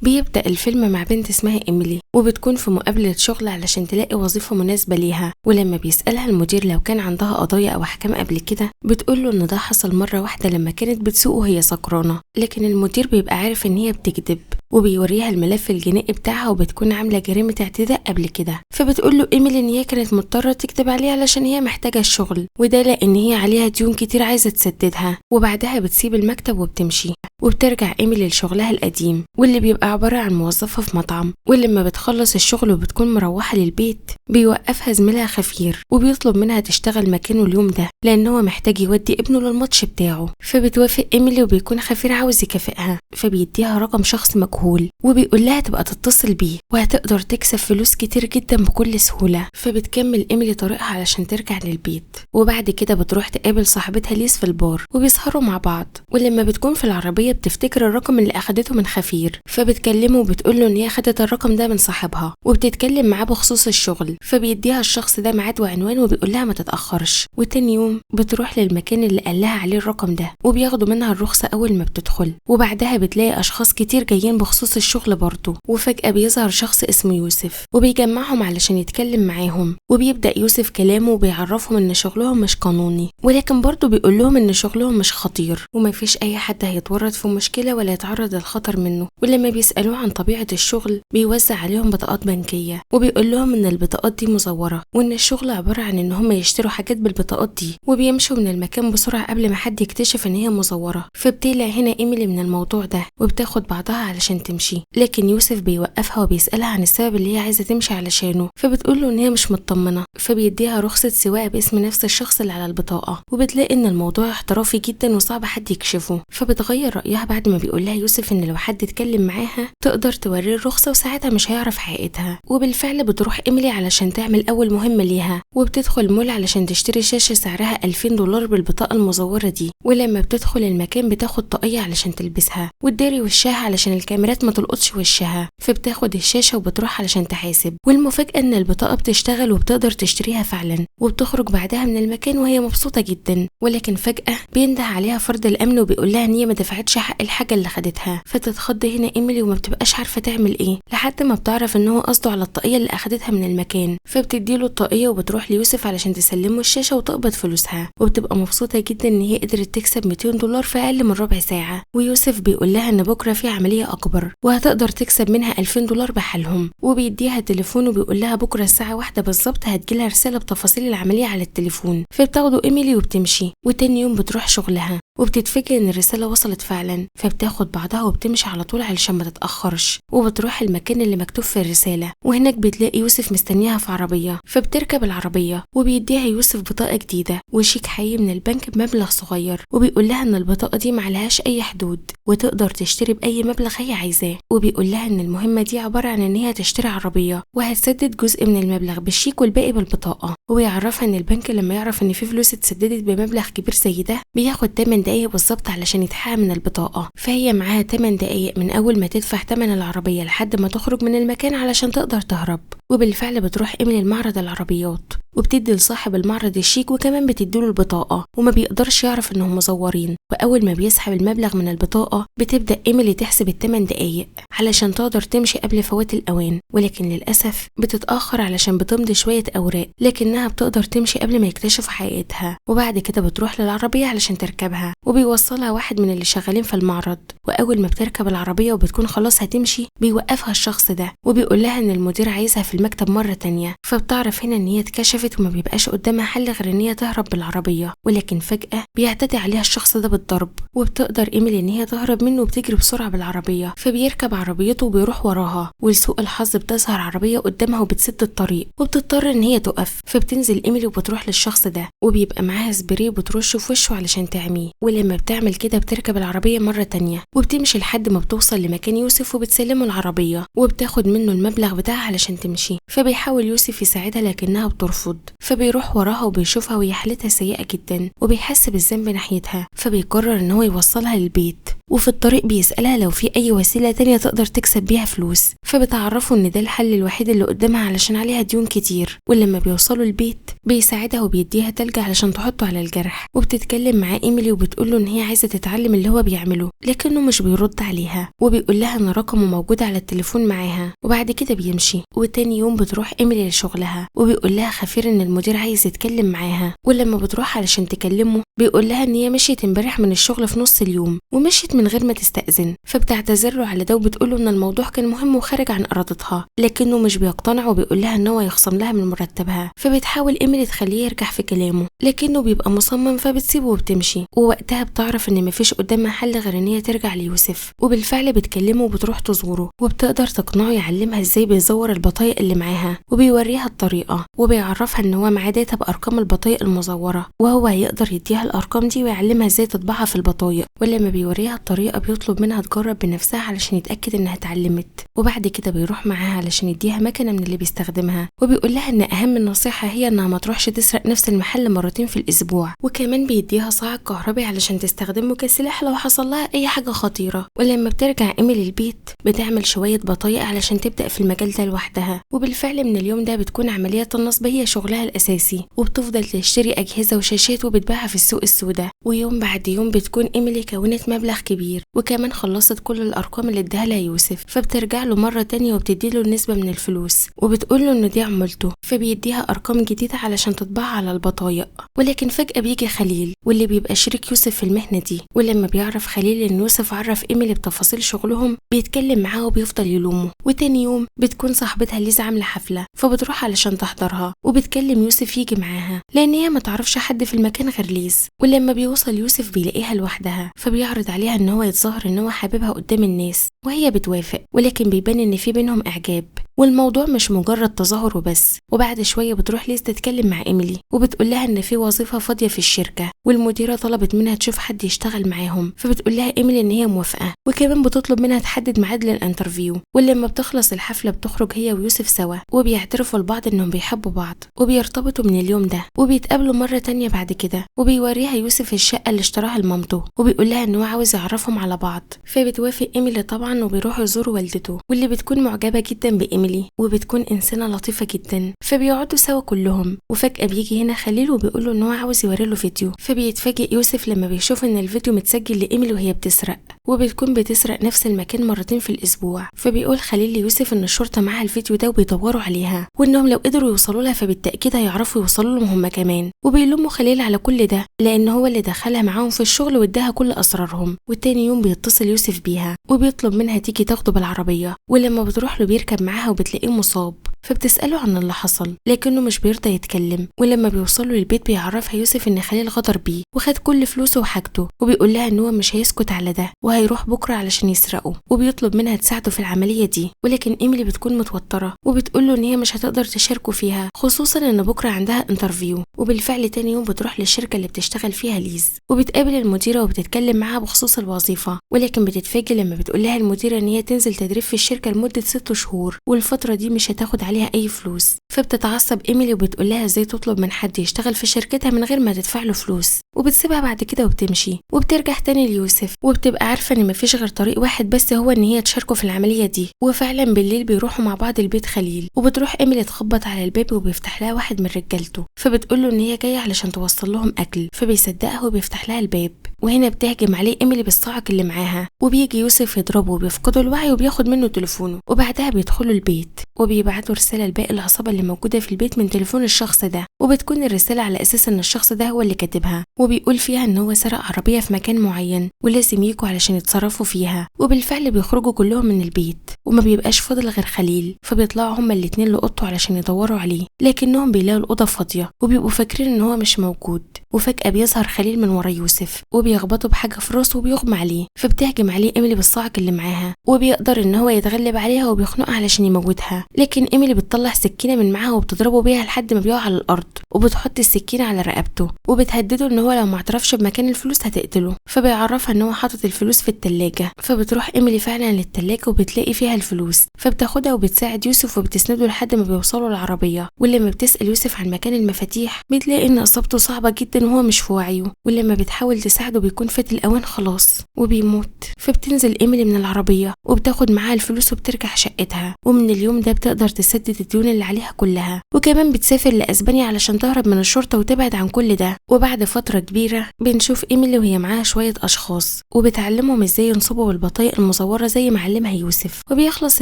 بيبدأ الفيلم مع بنت اسمها إيميلي وبتكون في مقابلة شغل علشان تلاقي وظيفة مناسبة ليها، ولما بيسألها المدير لو كان عندها قضايا أو أحكام قبل كده بتقوله إن ده حصل مرة واحدة لما كانت بتسوق وهي سكرانة، لكن المدير بيبقى عارف إن هي بتكذب وبيوريها الملف الجنائي بتاعها وبتكون عاملة جريمة اعتداء قبل كده، فبتقوله إيميلي إن هي كانت مضطرة تكذب عليه علشان هي محتاجة الشغل، وده لأن هي عليها ديون كتير عايزة تسددها. وبعدها بتسيب المكتب وبتمشي وبترجع إيميلي لشغلها القديم واللي بيبقى عبارة عن موظفة في مطعم، ولما بتخلص الشغل وبتكون مروحة للبيت بيوقفها زميلها خفير وبيطلب منها تشتغل مكانه اليوم ده لأن هو محتاج يودي ابنه للماتش بتاعه، فبتوافق إيميلي وبيكون خفير عاوز يكافئها، فبيديها رقم شخص مجهول وبيقول لها تبقى تتصل بيه وهتقدر تكسب فلوس كتير جدا بكل سهولة. فبتكمل إيميلي طريقها علشان ترجع للبيت، وبعد كده بتروح تقابل صاحبتها ليس في البار وبيسهروا مع بعض، ولما بتكون في العربية بتفتكر الرقم اللي أخدته من خفير، فبتكلمه وبتقوله إن هي خدت الرقم ده من صاحبها وبتتكلم معاه بخصوص الشغل، فبيديها الشخص ده ميعاد وعنوان وبيقول لها ما تتأخرش، وتاني يوم بتروح للمكان اللي قال لها عليه الرقم ده وبياخدوا منها الرخصة أول ما بتدخل، وبعدها بتلاقي أشخاص كتير جايين بخصوص الشغل برضه، وفجأة بيظهر شخص اسمه يوسف وبيجمعهم علشان يتكلم معاهم، وبيبدأ يوسف كلامه وبيعرفهم إن شغلهم مش قانوني، ولكن برضه بيقول لهم إن شغلهم مش خطير ومفيش أي حد هيتورط في مشكلة ولا يتعرض للخطر منه. ولما بيسألوه عن طبيعة الشغل بيوزع عليهم بطاقات بنكية وبيقول لهم إن البطاقات دي مزورة وإن الشغل عبارة عن إن هم يشتروا حاجات بالبطاقات دي وبيمشوا من المكان بسرعة قبل ما حد يكتشف إن هي مزورة. فبتقلق هنا إيميلي من الموضوع ده وبتاخد بعضها علشان تمشي، لكن يوسف بيوقفها وبيسألها عن السبب اللي هي عايزة تمشي علشانه، فبتقول له إن هي مش مطمنة، فبيديها رخصة سواقة باسم نفس الشخص اللي على البطاقة، وبتلاقي إن الموضوع احترافي جدا وصعب حد يكشفه، فبتغير رأيها بعد ما بيقول لها يوسف إن لو حد اتكلم معاها تقدر توريه الرخصة وساعتها مش هيعرف حقيقتها. وبالفعل بتروح إيميلي علشان تعمل أول مهمة ليها وبتدخل مول علشان تشتري شاشة سعرها $2000 بالبطاقة المزورة دي، ولما بتدخل المكان بتاخد طاقية علشان تلبسها وتداري وشها علشان الكاميرات ما تلقطش وشها، فبتاخد الشاشة وبتروح علشان تحاسب، والمفاجأة إن البطاقة بتشتغل وبتقدر تشتريها فعلا، وبتخرج بعدها من المكان وهي مبسوطة جدا، ولكن فجأة بينده عليها فرد الأمن وبيقول لها إن هي ما دفعتش حق الحاجة اللي خدتها، فتتخض هنا إيميلي وما بتبقاش عارفة تعمل إيه لحد ما بتعرف إن هو قصده على الطاقية اللي أخدتها من المكان، فبتديله الطاقية وبتروح ليوسف علشان تسلمه الشاشة وتقبض فلوسها، وبتبقى مبسوطة جدا إن هي قدرت تكسب $200 في أقل من ربع ساعة. ويوسف بيقول لها إن بكرة في عملية أكبر وهتقدر تكسب منها $2000 بحالهم، وبيديها تليفون وبيقول لها بكرة الساعة 1 بالظبط هتجيلها رسالة بتفاصيل العملية على التليفون، فبتاخده إيميلي وبتمشي، وتاني يوم بتروح شغلها وبتتفاجئ ان الرسالة وصلت فعلا، فبتاخد بعضها وبتمشي على طول علشان ما تتأخرش، وبتروح المكان اللي مكتوب في الرسالة، وهناك بتلاقي يوسف مستنيها في عربية، فبتركب العربية وبيديها يوسف بطاقة جديدة وشيك حقيقي من البنك بمبلغ صغير، وبيقول لها ان البطاقة دي معلهاش اي حدود وتقدر تشتري بأي مبلغ هي عايزاه، وبيقول لها ان المهمة دي عبارة عن ان هي تشتري عربية وهتسدد جزء من المبلغ بالشيك والباقي بالبطاقة، وبيعرفها ان البنك لما يعرف ان في فلوس اتسددت بمبلغ كبير زي ده بياخد 8 دقايق بالظبط علشان يتحقق من البطاقة، فهي معاها 8 دقايق من أول ما تدفع تمن العربية لحد ما تخرج من المكان علشان تقدر تهرب. وبالفعل بتروح إيميلي المعرض العربيات وبتدي لصاحب المعرض الشيك وكمان بتديله البطاقة، وما بيقدرش يعرف انهم مزورين، واول ما بيسحب المبلغ من البطاقة بتبدأ إيميلي تحسب ال8 دقايق علشان تقدر تمشي قبل فوات الأوان، ولكن للأسف بتتأخر علشان بتمضي شوية أوراق، لكنها بتقدر تمشي قبل ما يكتشفوا حقيقتها، وبعد كده بتروح للعربية علشان تركبها وبيوصلها واحد من اللي شغالين في المعرض، واول ما بتركب العربية وبتكون خلاص هتمشي بيوقفها الشخص ده وبيقول لها ان المدير عايزها في المكتب مرة تانية، فبتعرف هنا ان هي اتكشفت وما بيبقاش قدامها حل غير ان هي تهرب بالعربية، ولكن فجأة بيعتدي عليها الشخص ده بالضرب وبتقدر إيميلي ان هي تهرب منه وبتجري بسرعة بالعربية، فبيركب عربيته وبيروح وراها، ولسوء الحظ بتظهر عربية قدامها وبتسد الطريق وبتضطر ان هي تقف، فبتنزل إيميلي وبتروح للشخص ده وبيبقى معاها سبراي وبترشه في وشه علشان تعميه، ولما بتعمل كده بتركب العربية مرة تانية وبتمشي لحد ما بتوصل لمكان يوسف وبتسلمه العربية وبتاخد منه المبلغ بتاعها علشان تمشي، فبيحاول يوسف يساعدها لكنها بترفض، فبيروح وراها وبيشوفها وهي حالتها سيئة جدا وبيحس بالذنب ناحيتها، فبيقرر ان هو يوصلها للبيت، وفي الطريق بيسألها لو في أي وسيلة تانية تقدر تكسب بيها فلوس، فبتعرفه ان ده الحل الوحيد اللي قدامها علشان عليها ديون كتير. ولما بيوصلوا البيت بيساعدها وبيديها تلج علشان تحطه على الجرح. وبتتكلم مع ايميلي وبتقوله ان هي عايزه تتعلم اللي هو بيعمله، لكنه مش بيرد عليها، وبيقول لها ان رقمه موجود على التليفون معاها. وبعد كده بيمشي. وتاني يوم بتروح ايميلي لشغلها وبيقول لها خفير ان المدير عايز يتكلم معاها. ولما بتروح علشان تكلمه بيقول لها ان هي مشيت امبارح من الشغل في نص اليوم ومشيت من غير ما تستأذن. فبتعتذر له على ده وبتقوله ان الموضوع كان مهم وخارج عن ارادتها، لكنه مش بيقتنع وبيقول لها ان هو يخصم لها من مرتبها. فبتحاول ايميلي تخليه يرجع في كلامه، لكنه بيبقى مصمم فبتسيبه وبتمشي. ووقتها بتعرف ان مفيش قدامها حل غير ان هي ترجع ليوسف. وبالفعل بتكلمه وبتروح تزوره وبتقدر تقنعه يعلمها ازاي بيزور البطايق اللي معاها وبيوريها الطريقه، وبيعرفها ان هو معاه داتا بارقام البطايق المزوره وهو هيقدر يديها الارقام دي ويعلمها ازاي تطبعها في البطايق. ولما بيوريها الطريقه بيطلب منها تجرب بنفسها علشان يتاكد انها اتعلمت. وبعد كده بيروح معاها علشان يديها مكنه من اللي بيستخدمها، وبيقول لها ان اهم النصيحه هي انها ما تروحش تسرق نفس المحل مرتين في الاسبوع. وكمان بيديها صاعق كهربي علشان تستخدمه كسلاح لو حصل لها اي حاجه خطيره. ولما بترجع ايميلي البيت بتعمل شويه بطايق علشان تبدا في المجال ده لوحدها. وبالفعل من اليوم ده بتكون عمليات النصب هي شغلها الاساسي، وبتفضل تشتري اجهزه وشاشات وبتبيعها في السوق السوداء. ويوم بعد يوم بتكون ايميلي كونت مبلغ كبير وكمان خلصت كل الارقام اللي اداها لها يوسف. فبترجع له مره تانية وبتديله النسبه من الفلوس وبتقول له ان دي عمولته. فبيديها ارقام جديده علشان تطبعها على البطايق. ولكن فجاه بيجي خليل واللي بيبقى شريك يوسف في المهنه دي. ولما بيعرف خليل ان يوسف عرف ايميلي بتفاصيل شغلهم بيتكلم معاه وبيفضل يلومه. وتاني يوم بتكون صاحبتها ليزا عامله حفله فبتروح علشان تحضرها وبتكلم يوسف يجي معاها لان هي ما تعرفش حد في المكان غير ليز. ولما بيوصل يوسف بيلاقيها لوحدها فبيعرض عليها ان هو يتظاهر ان هو حاببها قدام الناس وهي بتوافق، ولكن بيبان ان في بينهم اعجاب والموضوع مش مجرد تظاهر وبس. وبعد شويه بتروح ليز تتكلم مع ايميلي وبتقول لها ان في وظيفه فاضيه في الشركه والمديره طلبت منها تشوف حد يشتغل معاهم. فبتقول لها ايميلي ان هي موافقه وكمان بتطلب منها تحدد ميعاد للانترفيو. ولما بتخلص الحفله بتخرج هي ويوسف سوا وبيعترفوا لبعض انهم بيحبوا بعض وبيرتبطوا من اليوم ده. وبيتقابلوا مره تانية بعد كده وبيوريها يوسف الشقه اللي اشتراها لمامته وبيقول لها ان هو عاوز يعرفهم على بعض. فبتوافق ايميلي طبعا وبيروحوا يزوروا والدته واللي بتكون معجبه جدا بايميلي وبتكون انسانه لطيفه جدا. فبيقعدوا سوا كلهم وفجاه بيجي هنا خليل وبيقول له ان هو عاوز يوري له فيديو. فبيتفاجئ يوسف لما بيشوف ان الفيديو متسجل لايميلي وهي بتسرق وبتكون بتسرق نفس المكان مرتين في الاسبوع. فبيقول خليل ليوسف ان الشرطه معاها الفيديو ده وبيدوروا عليها وانهم لو قدروا يوصلوا لها فبالتاكيد هيعرفوا يوصلوا لهم هم كمان. وبيلوموا خليل على كل ده لان هو اللي دخلها معاهم في الشغل واداها كل اسرارهم. وتاني يوم بيتصل يوسف بيها وبيطلب منها تيجي تاخده بالعربيه. ولما بتروح له بيركب معاها وبتلاقيه مصاب فبتسأله عن اللي حصل لكنه مش بيرضى يتكلم. ولما بيوصلوا للبيت بيعرفها يوسف ان خليل غدر بيه وخد كل فلوسه وحاجته وبيقول لها ان هو مش هيسكت على ده وهيروح بكره علشان يسرقه وبيطلب منها تساعده في العمليه دي. ولكن ايميلي بتكون متوتره وبتقول له ان هي مش هتقدر تشاركه فيها خصوصا ان بكره عندها انترفيو. وبالفعل تاني يوم بتروح للشركه اللي بتشتغل فيها ليز وبتقابل المديره وبتتكلم معاها بخصوص الوظيفه. ولكن بتتفاجئ لما بتقول لها المديره ان هي تنزل تدريب في الشركه لمده 6 شهور والفتره دي مش هتاخد عليها اي فلوس. فبتتعصب ايميلي وبتقول لها ازاي تطلب من حد يشتغل في شركتها من غير ما تدفع له فلوس. وبتسيبها بعد كده وبتمشي وبترجع تاني ليوسف وبتبقى عارفه ان مفيش غير طريق واحد بس هو ان هي تشاركه في العمليه دي. وفعلا بالليل بيروحوا مع بعض البيت خليل وبتروح ايميلي تخبط على الباب وبيفتح لها واحد من رجالته فبتقول له ان هي جايه علشان توصل لهم اكل. فبيصدقها وبيفتح لها الباب. وهنا بتهجم عليه ايميلي بالصاعق اللي معاها وبيجي يوسف يضربه وبيفقده الوعي وبياخد منه تليفونه. وبعدها بيدخلوا البيت وبيبعتوا رساله لباقي العصابه اللي موجوده في البيت من تليفون الشخص ده وبتكون الرساله على اساس ان الشخص ده هو اللي كاتبها وبيقول فيها ان هو سرق عربيه في مكان معين ولازم يجوا علشان يتصرفوا فيها. وبالفعل بيخرجوا كلهم من البيت وما بيبقاش فاضل غير خليل. فبيطلعوا هما الاتنين لاوضته علشان يدوروا عليه لكنهم بيلاقوا الاوضه فاضيه وبيبقوا فاكرين ان هو مش موجود. وفجاه بيظهر خليل من ورا يوسف وبيخبطه بحاجه في راسه وبيغمى عليه. فبتهجم عليه ايميلي بالصاعق اللي معاها وبيقدر ان هو يتغلب عليها وبيخنقها علشان يموتها. لكن ايميلي بتطلع سكينه من معاها وبتضربه بيها لحد ما بيقع على الارض وبتحط السكينه على رقبته وبتهدده ان هو لو ما اعترفش بمكان الفلوس هتقتله. فبيعرفها ان هو حاطط الفلوس في التلاجة. فبتروح ايميلي فعلا للتلاجة وبتلاقي فيها الفلوس فبتاخدها وبتساعد يوسف وبتسنده لحد ما بيوصلوا العربيه. ولما بتسال يوسف عن مكان المفاتيح بتلاقي ان اصابته صعبه جدا وهو مش في وعيه. ولما بتحاول تساعده بعده بيكون فات الأوان خلاص وبيموت. فبتنزل إيميلي من العربية وبتاخد معاها الفلوس وبترجع شقتها، ومن اليوم ده بتقدر تسدد الديون اللي عليها كلها، وكمان بتسافر لأسبانيا علشان تهرب من الشرطة وتبعد عن كل ده. وبعد فترة كبيرة بنشوف إيميلي وهي معاها شوية أشخاص وبتعلمهم ازاي ينصبوا بالبطايق المزورة زي ما علمها يوسف، وبيخلص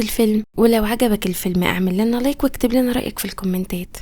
الفيلم. ولو عجبك الفيلم اعمل لنا لايك واكتب لنا رأيك في الكومنتات.